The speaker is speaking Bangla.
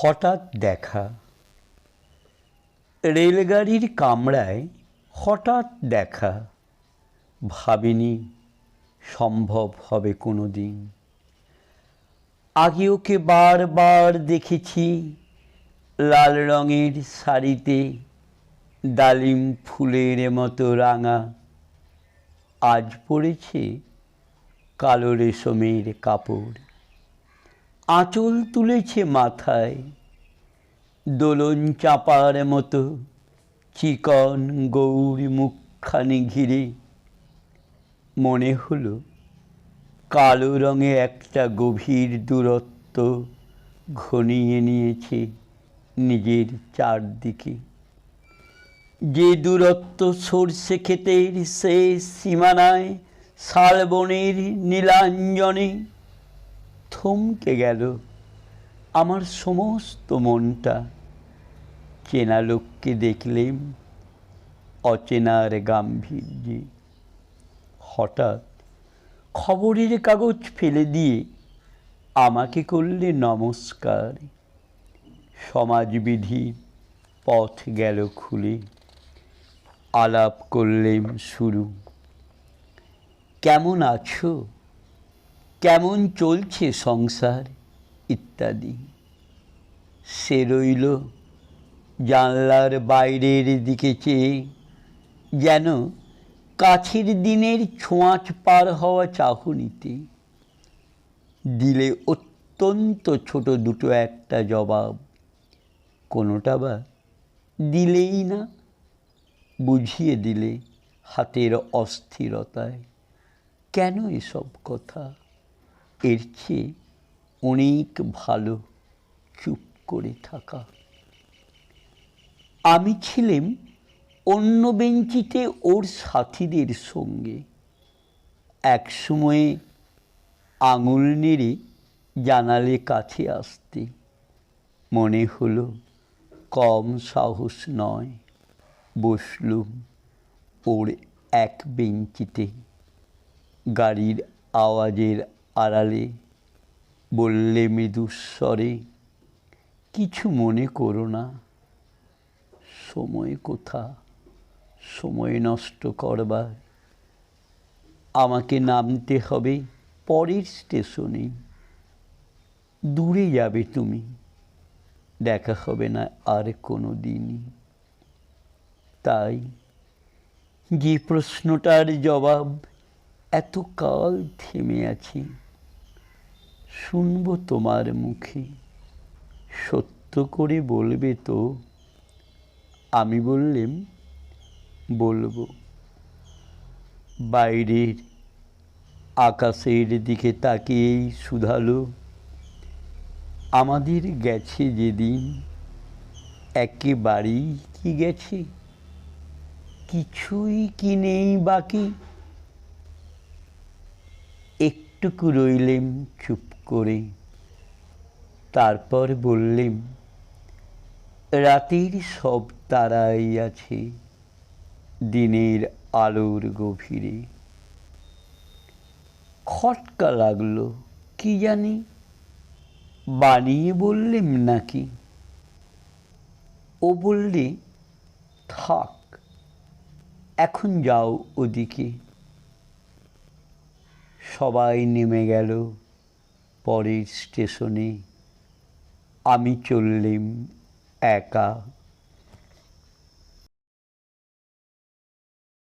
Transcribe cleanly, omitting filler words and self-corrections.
হঠাৎ দেখা। রেলগাড়ির কামরায় হঠাৎ দেখা, ভাবিনি সম্ভব হবে কোনো দিন। আগে ওকে বারবার দেখেছি লাল রঙের শাড়িতে, ডালিম ফুলের মতো রাঙা। আজ পরেছে কালো রেশমের কাপড়, আঁচল তুলেছে মাথায়, দোলন চাপার মতো চিকন গৌরী মুখখানি ঘিরে। মনে হলো কালো রঙে একটা গভীর দূরত্ব ঘনিয়ে নিয়েছে নিজের চারদিকে। যে দূরত্ব সর্ষে ক্ষেতের শেষ সীমানায় শালবনের নীলাঞ্জনে। থমকে গেল আমার সমস্ত মনটা। চেনা লোককে দেখলেম অচেনার গাম্ভীর্যে। হঠাৎ খবরের কাগজ ফেলে দিয়ে আমাকে করলে নমস্কার। সমাজবিধির পথ গেল খুলে, আলাপ করলেম শুরু। কেমন আছো, কেমন চলছে সংসার ইত্যাদি। সে রইল জানলার বাইরের দিকে চেয়ে, যেন কাছের দিনের ছোঁয়াচ পার হওয়া চাহনিতে। দিলে অত্যন্ত ছোট দুটো একটা জবাব, কোনোটা বা দিলেই না। বুঝিয়ে দিলে হাতের অস্থিরতায়, কেন এসব কথা। এর চেয়ে অনেক ভালো চুপ করে থাকা। আমি ছিলাম অন্য বেঞ্চিতে ওর সাথীদের সঙ্গে। এক সময়ে আঙুল নেড়ে জানালে কাছে আসতে। মনে হলো কম সাহস নয়। বসলুম ওর এক বেঞ্চিতে। গাড়ির আওয়াজের আড়ালে বললে মৃদুস্বরে, কিছু মনে করো না। সময় কোথা সময় নষ্ট করবার। আমাকে নামতে হবে পরের স্টেশনে। দূরে যাবে তুমি, দেখা হবে না আর কোনো দিনই। তাই যে প্রশ্নটার জবাব এতকাল থেমে আছি, শুনব তোমার মুখে। সত্য করে বলবে তো। আমি বললেম, বলবো। বাইরের আকাশের দিকে তাকিয়েই শুধালো, আমাদের গেছে যেদিন, একেবারেই কি গেছে, কিছুই কি নেই বাকি। একটুকু রইলেম চুপ করে। তারপর বললেম, রাতের সব তারাই আছে দিনের আলোর গভীরে। খটকা লাগলো, কি জানি বানিয়ে বললেম নাকি। ও বললে, থাক এখন যাও ওদিকে। সবাই নেমে গেল পরের স্টেশনে। আমি চললেম একা।